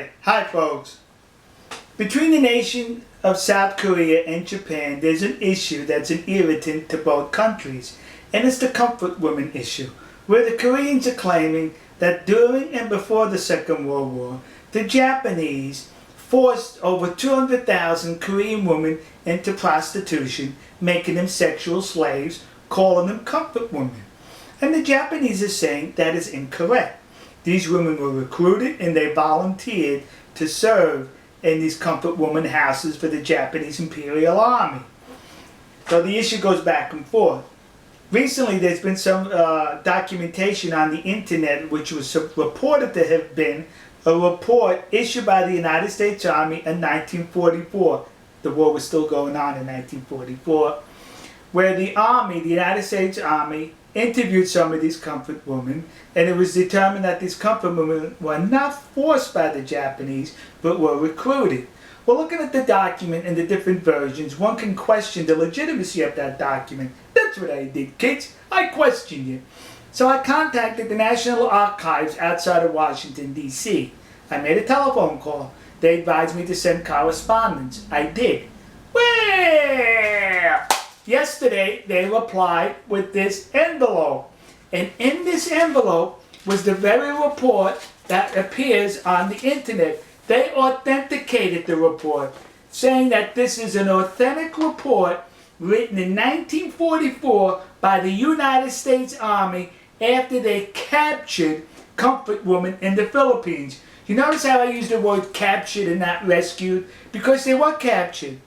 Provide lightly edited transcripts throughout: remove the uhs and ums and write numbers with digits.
Okay, hi folks. Between the nation of South Korea and Japan, there's an issue that's an irritant to both countries, and it's the comfort women issue, where the Koreans are claiming that during and before the Second World War, the Japanese forced over 200,000 Korean women into prostitution, making them sexual slaves, calling them comfort women. And the Japanese are saying that is incorrect. These women were recruited and they volunteered to serve in these comfort woman houses for the Japanese Imperial Army. So the issue goes back and forth. Recently there's been some documentation on the internet which was reported to have been a report issued by the United States Army in 1944. The war was still going on in 1944, where the Army, the United States Army, interviewed some of these comfort women, and it was determined that these comfort women were not forced by the Japanese, but were recruited. Well, looking at the document and the different versions, one can question the legitimacy of that document. That's what I did, kids. I questioned it. So I contacted the National Archives outside of Washington, D.C. I made a telephone call. They advised me to send correspondence. I did. Well, yesterday they replied with this envelope. And in this envelope was the very report that appears on the internet. They authenticated the report, saying that this is an authentic report written in 1944 by the United States Army after they captured comfort women in the Philippines. You notice how I use the word captured and not rescued? Because they were captured.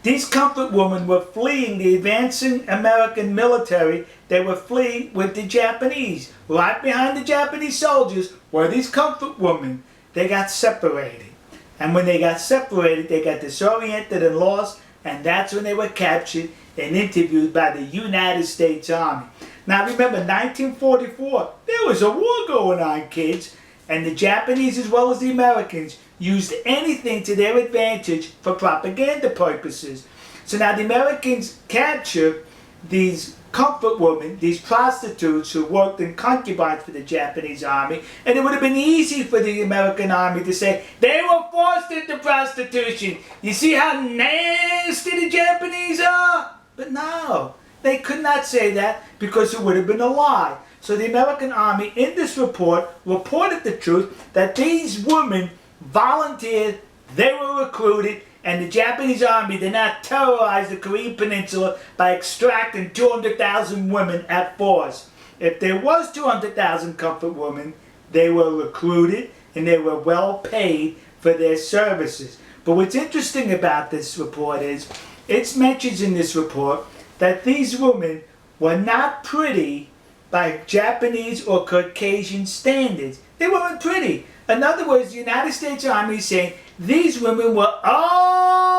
These comfort women were fleeing the advancing American military. They were fleeing with the Japanese. Right behind the Japanese soldiers were these comfort women. They got separated. And when they got separated, they got disoriented and lost, and that's when they were captured and interviewed by the United States Army. Now remember, 1944, there was a war going on, kids, and the Japanese as well as the Americans used anything to their advantage for propaganda purposes. So now the Americans captured these comfort women, these prostitutes who worked in concubines for the Japanese army, and it would have been easy for the American army to say, they were forced into prostitution. You see how nasty the Japanese are? But no, they could not say that because it would have been a lie. So the American army in this report reported the truth that these women volunteered, they were recruited, and the Japanese army did not terrorize the Korean peninsula by extracting 200,000 women at force. If there was 200,000 comfort women, they were recruited and they were well paid for their services. But what's interesting about this report is, it mentions in this report that these women were not pretty by Japanese or Caucasian standards. They weren't pretty. In other words, the United States Army is saying these women were ugly.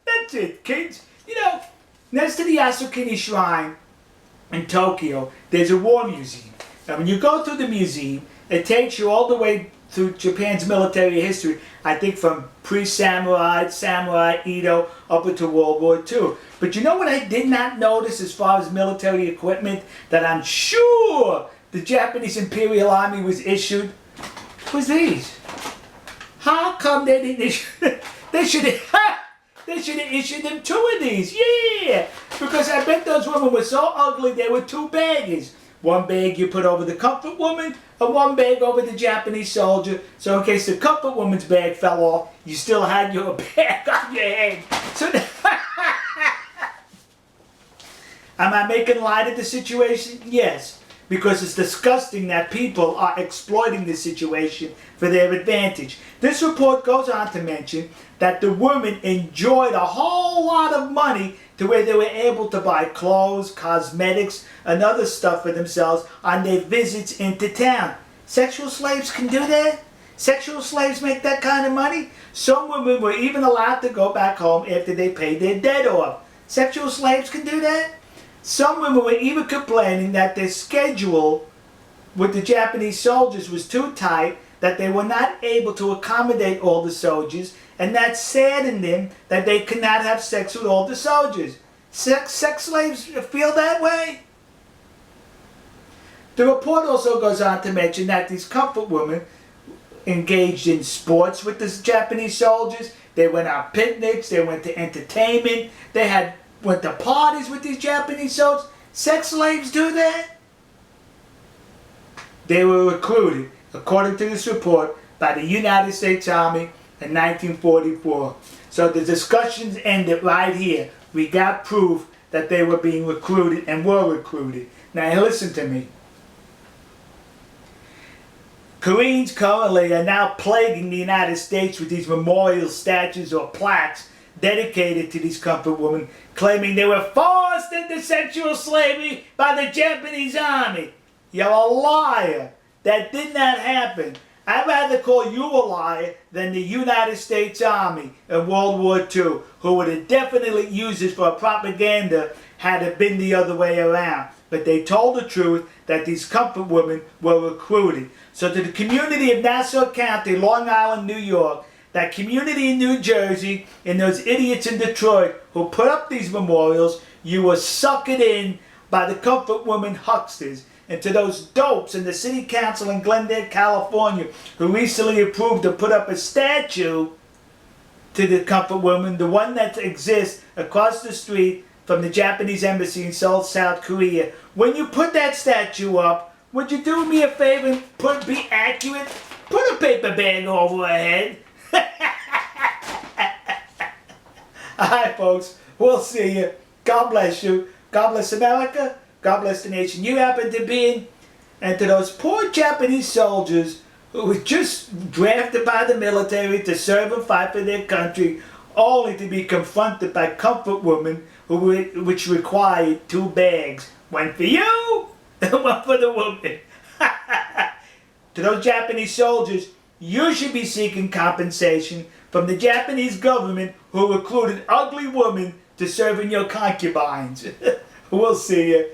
That's it, kids. You know, next to the Yasukuni Shrine in Tokyo, there's a war museum. And when you go through the museum, it takes you all the way through Japan's military history, I think from pre-samurai, samurai, Edo, up into World War II. But you know what I did not notice as far as military equipment that I'm sure the Japanese Imperial Army was issued? Was these. How come they didn't issue? They should have issued them 2 of these. Yeah, because I bet those women were so ugly they were 2 bags. One bag you put over the comfort woman, and one bag over the Japanese soldier. So in case the comfort woman's bag fell off, you still had your bag on your head. So am I making light of the situation? Yes. Because it's disgusting that people are exploiting this situation for their advantage. This report goes on to mention that the women enjoyed a whole lot of money to where they were able to buy clothes, cosmetics, and other stuff for themselves on their visits into town. Sexual slaves can do that? Sexual slaves make that kind of money? Some women were even allowed to go back home after they paid their debt off. Sexual slaves can do that? Some women were even complaining that their schedule with the Japanese soldiers was too tight, that they were not able to accommodate all the soldiers, and that saddened them that they could not have sex with all the soldiers. Sex slaves feel that way? The report also goes on to mention that these comfort women engaged in sports with the Japanese soldiers. They went on picnics. They went to entertainment. They went to parties with these Japanese soldiers. Sex slaves do that? They were recruited, according to this report, by the United States Army in 1944. So the discussions ended right here. We got proof that they were being recruited and were recruited. Now listen to me. Koreans currently are now plaguing the United States with these memorial statues or plaques dedicated to these comfort women, claiming they were forced into sexual slavery by the Japanese army. You're a liar. That did not happen. I'd rather call you a liar than the United States Army in World War II, who would have definitely used this for propaganda had it been the other way around. But they told the truth that these comfort women were recruited. So to the community of Nassau County, Long Island, New York, that community in New Jersey, and those idiots in Detroit who put up these memorials, you were suckered in by the comfort women hucksters. And to those dopes in the city council in Glendale, California, who recently approved to put up a statue to the comfort women, the one that exists across the street from the Japanese embassy in Seoul, South Korea. When you put that statue up, would you do me a favor and be accurate? Put a paper bag over her head. Alright folks, we'll see you. God bless you. God bless America. God bless the nation you happen to be in. And to those poor Japanese soldiers who were just drafted by the military to serve and fight for their country, only to be confronted by comfort women which required 2 bags. One for you and one for the woman. To those Japanese soldiers, you should be seeking compensation from the Japanese government who recruited ugly women to serve in your concubines. We'll see you.